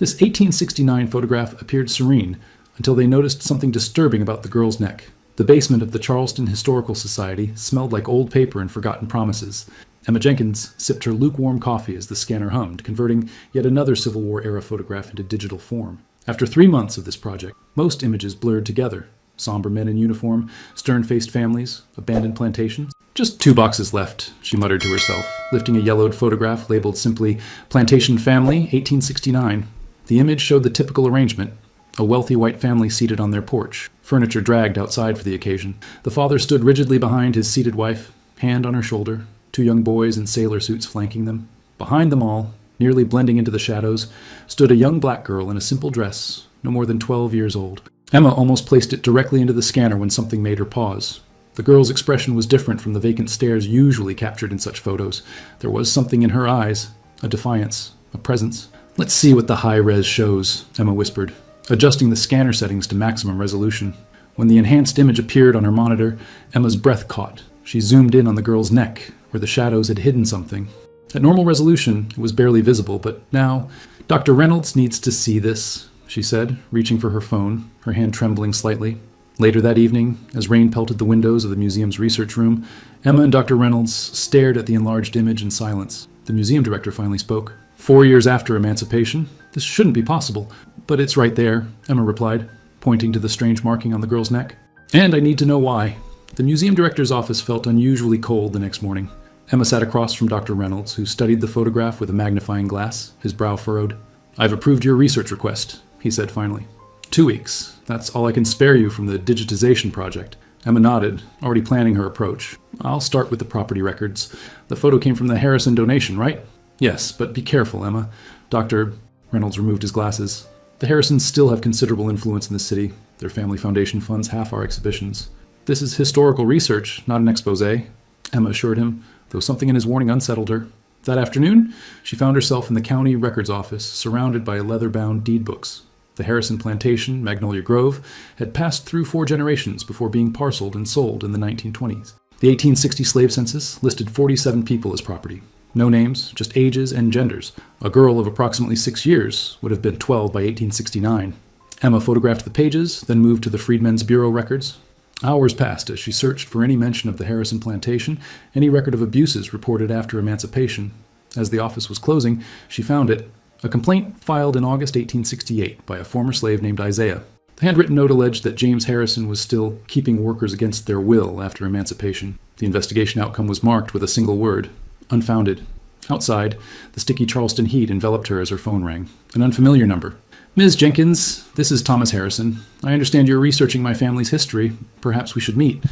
This 1869 photograph appeared serene until they noticed something disturbing about the girl's neck. The basement of the Charleston Historical Society smelled like old paper and forgotten promises. Emma Jenkins sipped her lukewarm coffee as the scanner hummed, converting yet another Civil War-era photograph into digital form. After 3 months of this project, most images blurred together. Somber men in uniform, stern-faced families, abandoned plantations. Just 2 boxes left, she muttered to herself, lifting a yellowed photograph labeled simply Plantation Family, 1869. The image showed the typical arrangement. A wealthy white family seated on their porch, furniture dragged outside for the occasion. The father stood rigidly behind his seated wife, hand on her shoulder, 2 young boys in sailor suits flanking them. Behind them all, nearly blending into the shadows, stood a young black girl in a simple dress, no more than 12 years old. Emma almost placed it directly into the scanner when something made her pause. The girl's expression was different from the vacant stares usually captured in such photos. There was something in her eyes, a defiance, a presence. "Let's see what the high-res shows," Emma whispered, adjusting the scanner settings to maximum resolution. When the enhanced image appeared on her monitor, Emma's breath caught. She zoomed in on the girl's neck, where the shadows had hidden something. At normal resolution, it was barely visible, but now, "Dr. Reynolds needs to see this," she said, reaching for her phone, her hand trembling slightly. Later that evening, as rain pelted the windows of the museum's research room, Emma and Dr. Reynolds stared at the enlarged image in silence. The museum director finally spoke. "4 years after emancipation? This shouldn't be possible." "But it's right there," Emma replied, pointing to the strange marking on the girl's neck. "And I need to know why." The museum director's office felt unusually cold the next morning. Emma sat across from Dr. Reynolds, who studied the photograph with a magnifying glass, his brow furrowed. "I've approved your research request," he said finally. 2 weeks. That's all I can spare you from the digitization project." Emma nodded, already planning her approach. "I'll start with the property records. The photo came from the Harrison donation, right?" "Yes, but be careful, Emma." Dr. Reynolds removed his glasses. "The Harrisons still have considerable influence in the city. Their family foundation funds half our exhibitions." "This is historical research, not an exposé," Emma assured him, though something in his warning unsettled her. That afternoon, she found herself in the county records office, surrounded by leather-bound deed books. The Harrison plantation, Magnolia Grove, had passed through 4 generations before being parceled and sold in the 1920s. The 1860 slave census listed 47 people as property. No names, just ages and genders. A girl of approximately 6 years would have been 12 by 1869. Emma photographed the pages, then moved to the Freedmen's Bureau records. Hours passed as she searched for any mention of the Harrison plantation, any record of abuses reported after emancipation. As the office was closing, she found it. A complaint filed in August 1868 by a former slave named Isaiah. The handwritten note alleged that James Harrison was still keeping workers against their will after emancipation. The investigation outcome was marked with a single word: unfounded. Outside, the sticky Charleston heat enveloped her as her phone rang. An unfamiliar number. "Ms. Jenkins, this is Thomas Harrison. I understand you're researching my family's history. Perhaps we should meet."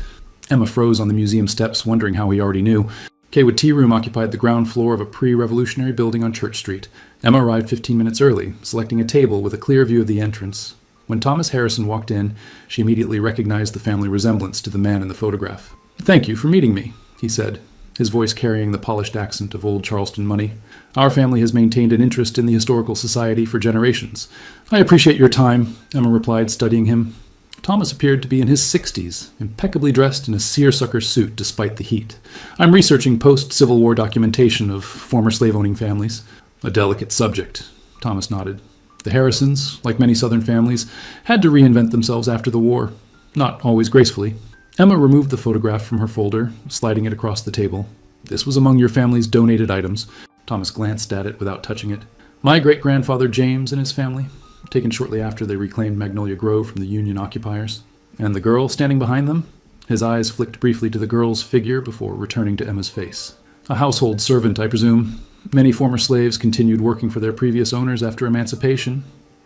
Emma froze on the museum steps, wondering how he already knew. Kaywood Tea Room occupied the ground floor of a pre-revolutionary building on Church Street. Emma arrived 15 minutes early, selecting a table with a clear view of the entrance. When Thomas Harrison walked in, she immediately recognized the family resemblance to the man in the photograph. "Thank you for meeting me," he said, his voice carrying the polished accent of old Charleston money. "Our family has maintained an interest in the Historical Society for generations." "I appreciate your time," Emma replied, studying him. Thomas appeared to be in his 60s, impeccably dressed in a seersucker suit despite the heat. "I'm researching post-Civil War documentation of former slave-owning families." "A delicate subject," Thomas nodded. The Harrisons, like many Southern families, had to reinvent themselves after the war, not always gracefully. Emma removed the photograph from her folder, sliding it across the table. "This was among your family's donated items." Thomas glanced at it without touching it. "My great-grandfather James and his family, taken shortly after they reclaimed Magnolia Grove from the Union occupiers. And the girl standing behind them?" His eyes flicked briefly to the girl's figure before returning to Emma's face. "A household servant, I presume. Many former slaves continued working for their previous owners after emancipation.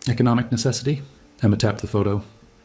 Economic necessity?" Emma tapped the photo.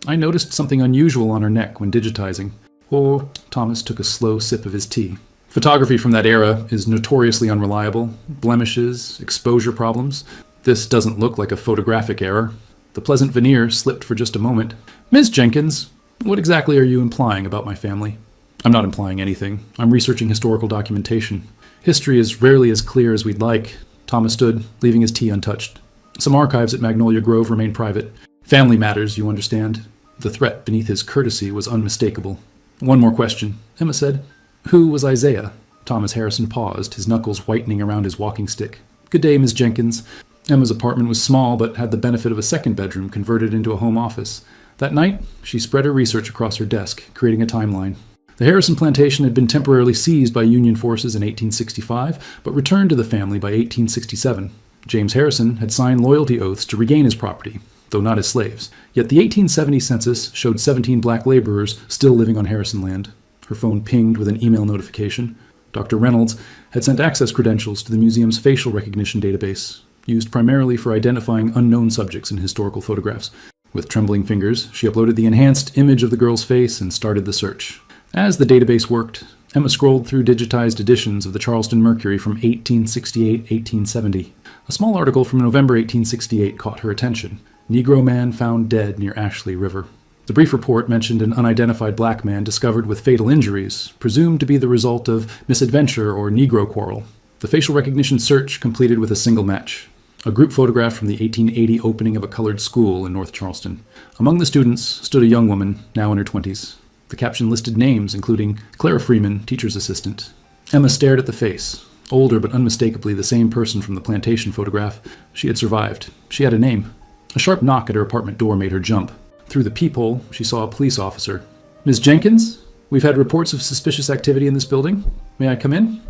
"I noticed something unusual on her neck when digitizing." "Oh," Thomas took a slow sip of his tea. "Photography from that era is notoriously unreliable. Blemishes, exposure problems. This doesn't look like a photographic error." The pleasant veneer slipped for just a moment. "Ms. Jenkins, what exactly are you implying about my family?" "I'm not implying anything. I'm researching historical documentation. History is rarely as clear as we'd like." Thomas stood, leaving his tea untouched. "Some archives at Magnolia Grove remain private. Family matters, you understand." The threat beneath his courtesy was unmistakable. "One more question," Emma said. "Who was Isaiah?" Thomas Harrison paused, his knuckles whitening around his walking stick. "Good day, Miss Jenkins." Emma's apartment was small, but had the benefit of a second bedroom converted into a home office. That night, she spread her research across her desk, creating a timeline. The Harrison plantation had been temporarily seized by Union forces in 1865, but returned to the family by 1867. James Harrison had signed loyalty oaths to regain his property, though not as slaves. Yet the 1870 census showed 17 black laborers still living on Harrison land. Her phone pinged with an email notification. Dr. Reynolds had sent access credentials to the museum's facial recognition database, used primarily for identifying unknown subjects in historical photographs. With trembling fingers, she uploaded the enhanced image of the girl's face and started the search. As the database worked, Emma scrolled through digitized editions of the Charleston Mercury from 1868-1870. A small article from November 1868 caught her attention. Negro man found dead near Ashley River. The brief report mentioned an unidentified black man discovered with fatal injuries, presumed to be the result of misadventure or Negro quarrel. The facial recognition search completed with a single match. A group photograph from the 1880 opening of a colored school in North Charleston. Among the students stood a young woman, now in her 20s. The caption listed names, including Clara Freeman, teacher's assistant. Emma stared at the face. Older but unmistakably the same person from the plantation photograph. She had survived. She had a name. A sharp knock at her apartment door made her jump. Through the peephole, she saw a police officer. "Ms. Jenkins? We've had reports of suspicious activity in this building. May I come in?"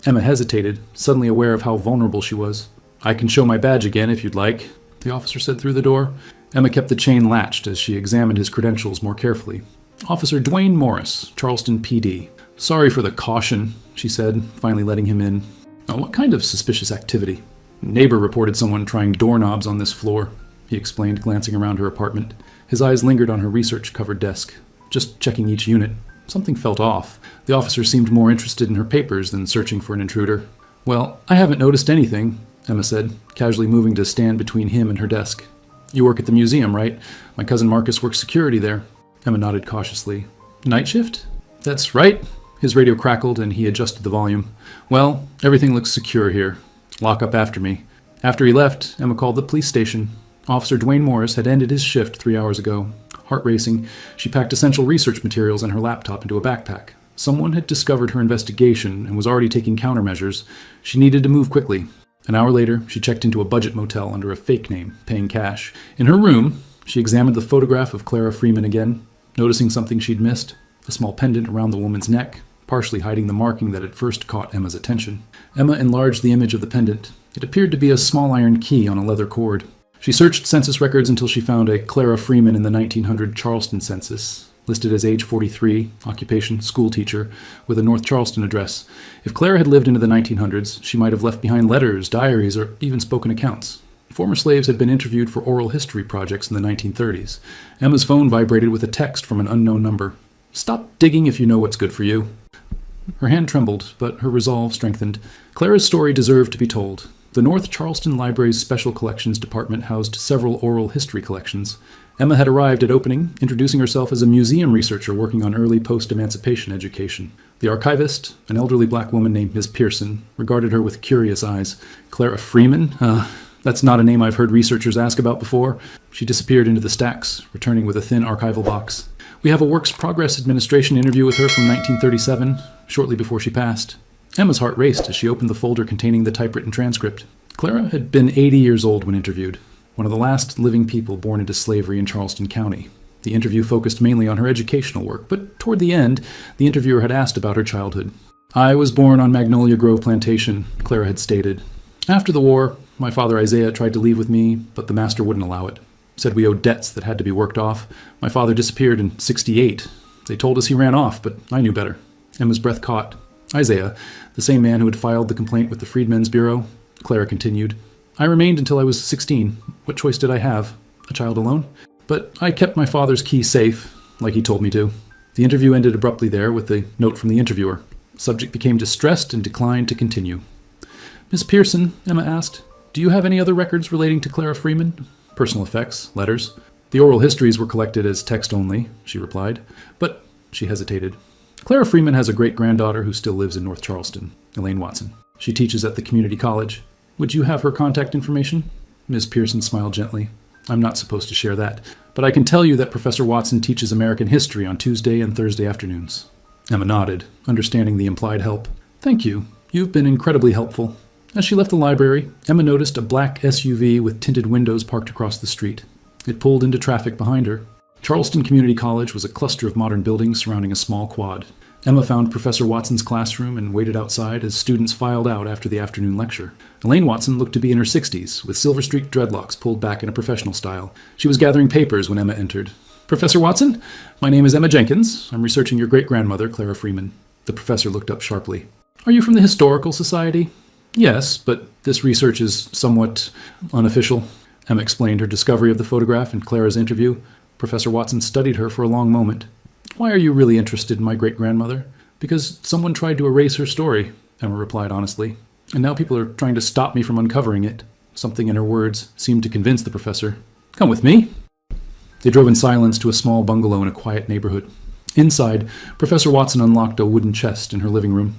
Emma hesitated, suddenly aware of how vulnerable she was. "I can show my badge again if you'd like," the officer said through the door. Emma kept the chain latched as she examined his credentials more carefully. "Officer Dwayne Morris, Charleston PD. Sorry for the caution," she said, finally letting him in. "What kind of suspicious activity?" "Neighbor reported someone trying doorknobs on this floor," he explained, glancing around her apartment. His eyes lingered on her research-covered desk, just checking each unit. Something felt off. The officer seemed more interested in her papers than searching for an intruder. "Well, I haven't noticed anything," Emma said, casually moving to stand between him and her desk. "You work at the museum, right? My cousin Marcus works security there." Emma nodded cautiously. "Night shift?" "That's right." His radio crackled and he adjusted the volume. "Well, everything looks secure here. Lock up after me." After he left, Emma called the police station. Officer Dwayne Morris had ended his shift 3 hours ago. Heart racing, she packed essential research materials and her laptop into a backpack. Someone had discovered her investigation and was already taking countermeasures. She needed to move quickly. An hour later, she checked into a budget motel under a fake name, paying cash. In her room, she examined the photograph of Clara Freeman again, noticing something she'd missed, a small pendant around the woman's neck, partially hiding the marking that had first caught Emma's attention. Emma enlarged the image of the pendant. It appeared to be a small iron key on a leather cord. She searched census records until she found a Clara Freeman in the 1900 Charleston census, listed as age 43, occupation schoolteacher, with a North Charleston address. If Clara had lived into the 1900s, she might have left behind letters, diaries, or even spoken accounts. Former slaves had been interviewed for oral history projects in the 1930s. Emma's phone vibrated with a text from an unknown number. "Stop digging if you know what's good for you." Her hand trembled, but her resolve strengthened. Clara's story deserved to be told. The North Charleston Library's Special Collections Department housed several oral history collections. Emma had arrived at opening, introducing herself as a museum researcher working on early post-emancipation education. The archivist, an elderly black woman named Ms. Pearson, regarded her with curious eyes. "Clara Freeman? That's not a name I've heard researchers ask about before." She disappeared into the stacks, returning with a thin archival box. "We have a Works Progress Administration interview with her from 1937, shortly before she passed." Emma's heart raced as she opened the folder containing the typewritten transcript. Clara had been 80 years old when interviewed, one of the last living people born into slavery in Charleston County. The interview focused mainly on her educational work, but toward the end, the interviewer had asked about her childhood. "I was born on Magnolia Grove Plantation," Clara had stated. "After the war, my father Isaiah tried to leave with me, but the master wouldn't allow it. Said we owed debts that had to be worked off. My father disappeared in '68. They told us he ran off, but I knew better." Emma's breath caught. "Isaiah, the same man who had filed the complaint with the Freedmen's Bureau," Clara continued. "I remained until I was 16. What choice did I have? A child alone? But I kept my father's key safe, like he told me to." The interview ended abruptly there with a note from the interviewer. The subject became distressed and declined to continue. "Miss Pearson," Emma asked, "do you have any other records relating to Clara Freeman?" "Personal effects, letters. The oral histories were collected as text only," she replied. "But," she hesitated, "Clara Freeman has a great-granddaughter who still lives in North Charleston, Elaine Watson. She teaches at the community college. Would you have her contact information?" Ms. Pearson smiled gently. "I'm not supposed to share that, but I can tell you that Professor Watson teaches American history on Tuesday and Thursday afternoons." Emma nodded, understanding the implied help. "Thank you. You've been incredibly helpful." As she left the library, Emma noticed a black SUV with tinted windows parked across the street. It pulled into traffic behind her. Charleston Community College was a cluster of modern buildings surrounding a small quad. Emma found Professor Watson's classroom and waited outside as students filed out after the afternoon lecture. Elaine Watson looked to be in her 60s, with silver-streaked dreadlocks pulled back in a professional style. She was gathering papers when Emma entered. "Professor Watson, my name is Emma Jenkins. I'm researching your great-grandmother, Clara Freeman." The professor looked up sharply. "Are you from the Historical Society?" "Yes, but this research is somewhat unofficial." Emma explained her discovery of the photograph and Clara's interview. Professor Watson studied her for a long moment. "Why are you really interested in my great-grandmother?" "Because someone tried to erase her story," Emma replied honestly. "And now people are trying to stop me from uncovering it." Something in her words seemed to convince the professor. "Come with me." They drove in silence to a small bungalow in a quiet neighborhood. Inside, Professor Watson unlocked a wooden chest in her living room.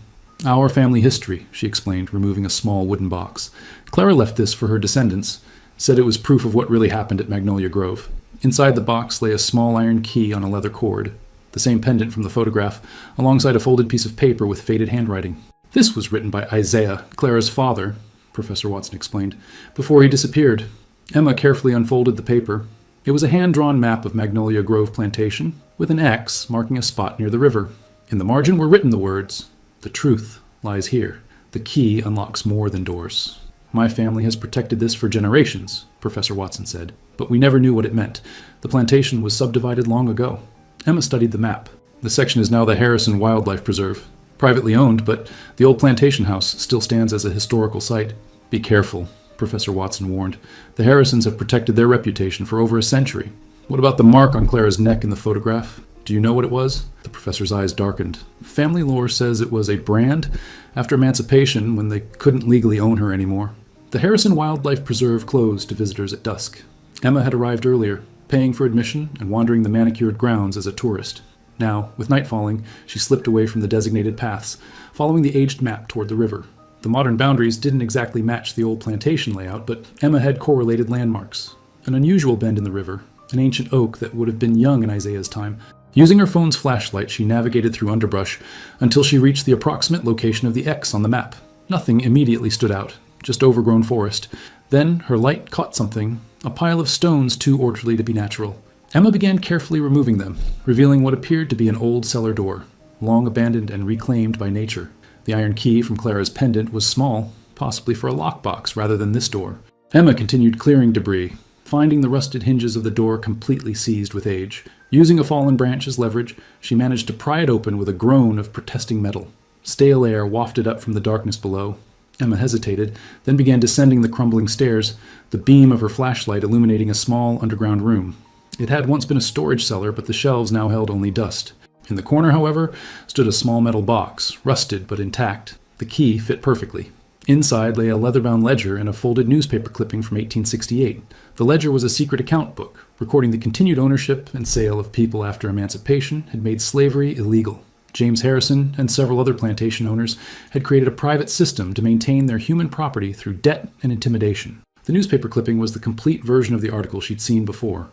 "Our family history," she explained, removing a small wooden box. "Clara left this for her descendants, said it was proof of what really happened at Magnolia Grove." Inside the box lay a small iron key on a leather cord, the same pendant from the photograph, alongside a folded piece of paper with faded handwriting. "This was written by Isaiah, Clara's father," Professor Watson explained, "before he disappeared." Emma carefully unfolded the paper. It was a hand-drawn map of Magnolia Grove Plantation, with an X marking a spot near the river. In the margin were written the words, "The truth lies here. The key unlocks more than doors." "My family has protected this for generations," Professor Watson said, "but we never knew what it meant. The plantation was subdivided long ago." Emma studied the map. The section is now the Harrison Wildlife Preserve. Privately owned, but the old plantation house still stands as a historical site. "Be careful," Professor Watson warned. "The Harrisons have protected their reputation for over a century." "What about the mark on Clara's neck in the photograph? Do you know what it was?" The professor's eyes darkened. "Family lore says it was a brand after emancipation when they couldn't legally own her anymore." The Harrison Wildlife Preserve closed to visitors at dusk. Emma had arrived earlier, paying for admission and wandering the manicured grounds as a tourist. Now, with night falling, she slipped away from the designated paths, following the aged map toward the river. The modern boundaries didn't exactly match the old plantation layout, but Emma had correlated landmarks. An unusual bend in the river, an ancient oak that would have been young in Isaiah's time. Using her phone's flashlight, she navigated through underbrush until she reached the approximate location of the X on the map. Nothing immediately stood out, just overgrown forest. Then her light caught something, a pile of stones too orderly to be natural. Emma began carefully removing them, revealing what appeared to be an old cellar door, long abandoned and reclaimed by nature. The iron key from Clara's pendant was small, possibly for a lockbox rather than this door. Emma continued clearing debris, finding the rusted hinges of the door completely seized with age. Using a fallen branch as leverage, she managed to pry it open with a groan of protesting metal. Stale air wafted up from the darkness below. Emma hesitated, then began descending the crumbling stairs, the beam of her flashlight illuminating a small underground room. It had once been a storage cellar, but the shelves now held only dust. In the corner, however, stood a small metal box, rusted but intact. The key fit perfectly. Inside lay a leather-bound ledger and a folded newspaper clipping from 1868. The ledger was a secret account book, recording the continued ownership and sale of people after emancipation had made slavery illegal. James Harrison and several other plantation owners had created a private system to maintain their human property through debt and intimidation. The newspaper clipping was the complete version of the article she'd seen before.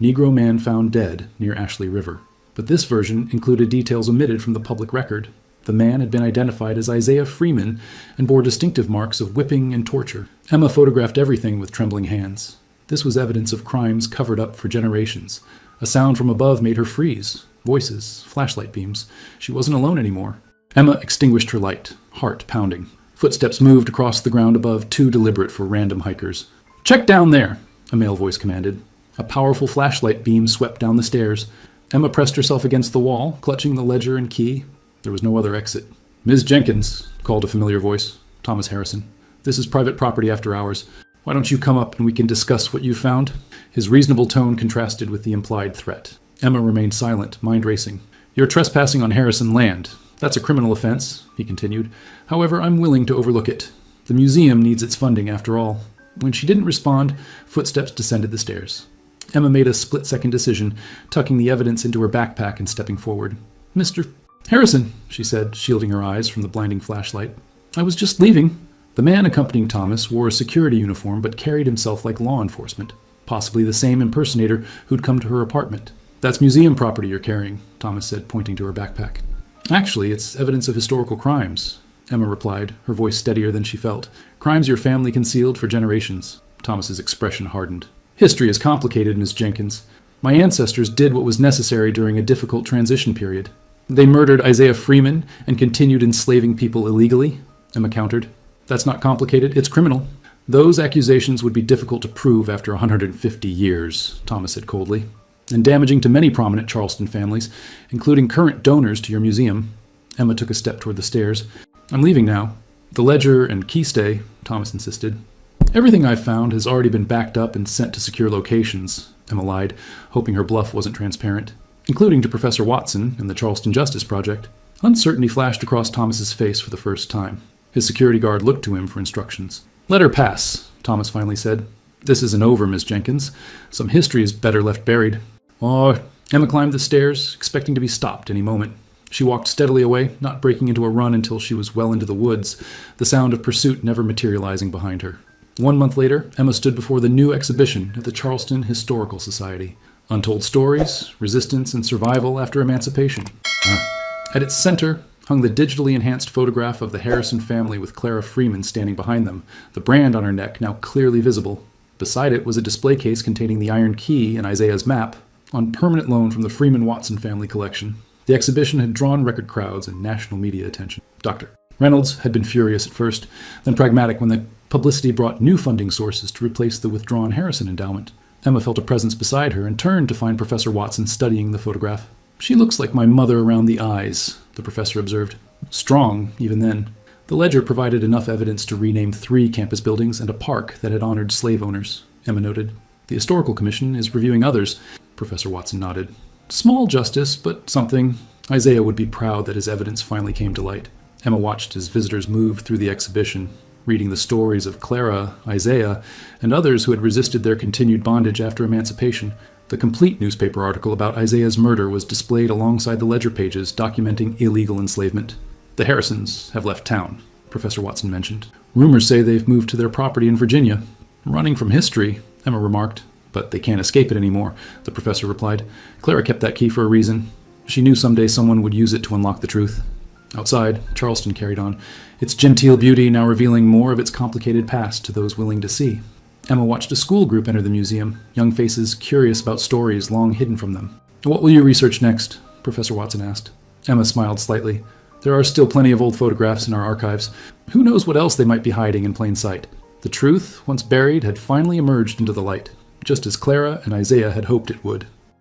Negro man found dead near Ashley River. But this version included details omitted from the public record. The man had been identified as Isaiah Freeman and bore distinctive marks of whipping and torture. Emma photographed everything with trembling hands. This was evidence of crimes covered up for generations. A sound from above made her freeze. Voices, flashlight beams. She wasn't alone anymore. Emma extinguished her light, heart pounding. Footsteps moved across the ground above, too deliberate for random hikers. "Check down there," a male voice commanded. A powerful flashlight beam swept down the stairs. Emma pressed herself against the wall, clutching the ledger and key. There was no other exit. "Ms. Jenkins," called a familiar voice. Thomas Harrison. "This is private property after hours. Why don't you come up and we can discuss what you found?" His reasonable tone contrasted with the implied threat. Emma remained silent, mind racing. "You're trespassing on Harrison land. That's a criminal offense," he continued. "However, I'm willing to overlook it. The museum needs its funding, after all." When she didn't respond, footsteps descended the stairs. Emma made a split-second decision, tucking the evidence into her backpack and stepping forward. "Mr. Harrison," she said, shielding her eyes from the blinding flashlight. "I was just leaving." The man accompanying Thomas wore a security uniform but carried himself like law enforcement, possibly the same impersonator who'd come to her apartment. "That's museum property you're carrying," Thomas said, pointing to her backpack. "Actually, it's evidence of historical crimes." Emma replied, her voice steadier than she felt. "Crimes your family concealed for generations." Thomas's expression hardened. "History is complicated, Miss Jenkins. My ancestors did what was necessary during a difficult transition period. They murdered Isaiah Freeman and continued enslaving people illegally," Emma countered. "That's not complicated, it's criminal." "Those accusations would be difficult to prove after 150 years, Thomas said coldly, "and damaging to many prominent Charleston families, including current donors to your museum." Emma took a step toward the stairs. "I'm leaving now." "The ledger and key stay," Thomas insisted. "Everything I've found has already been backed up and sent to secure locations," Emma lied, hoping her bluff wasn't transparent, "including to Professor Watson and the Charleston Justice Project." Uncertainty flashed across Thomas's face for the first time. His security guard looked to him for instructions. "Let her pass," Thomas finally said. "This isn't over, Miss Jenkins. Some history is better left buried." "Oh." Emma climbed the stairs, expecting to be stopped any moment. She walked steadily away, not breaking into a run until she was well into the woods, the sound of pursuit never materializing behind her. 1 month later, Emma stood before the new exhibition at the Charleston Historical Society. Untold Stories, Resistance and Survival After Emancipation. At its center hung the digitally enhanced photograph of the Harrison family with Clara Freeman standing behind them, the brand on her neck now clearly visible. Beside it was a display case containing the iron key and Isaiah's map, on permanent loan from the Freeman-Watson family collection. The exhibition had drawn record crowds and national media attention. Dr. Reynolds had been furious at first, then pragmatic when the publicity brought new funding sources to replace the withdrawn Harrison endowment. Emma felt a presence beside her and turned to find Professor Watson studying the photograph. "She looks like my mother around the eyes," the professor observed. Strong, even then. The ledger provided enough evidence to rename 3 campus buildings and a park that had honored slave owners, Emma noted. "The Historical Commission is reviewing others," Professor Watson nodded. "Small justice, but something. Isaiah would be proud that his evidence finally came to light." Emma watched as visitors moved through the exhibition, reading the stories of Clara, Isaiah, and others who had resisted their continued bondage after emancipation. The complete newspaper article about Isaiah's murder was displayed alongside the ledger pages documenting illegal enslavement. "The Harrisons have left town," Professor Watson mentioned. "Rumors say they've moved to their property in Virginia." "Running from history," Emma remarked. "But they can't escape it anymore," the professor replied. "Clara kept that key for a reason. She knew someday someone would use it to unlock the truth." Outside, Charleston carried on, its genteel beauty now revealing more of its complicated past to those willing to see. Emma watched a school group enter the museum, young faces curious about stories long hidden from them. "What will you research next?" Professor Watson asked. Emma smiled slightly. "There are still plenty of old photographs in our archives. Who knows what else they might be hiding in plain sight?" The truth, once buried, had finally emerged into the light, just as Clara and Isaiah had hoped it would.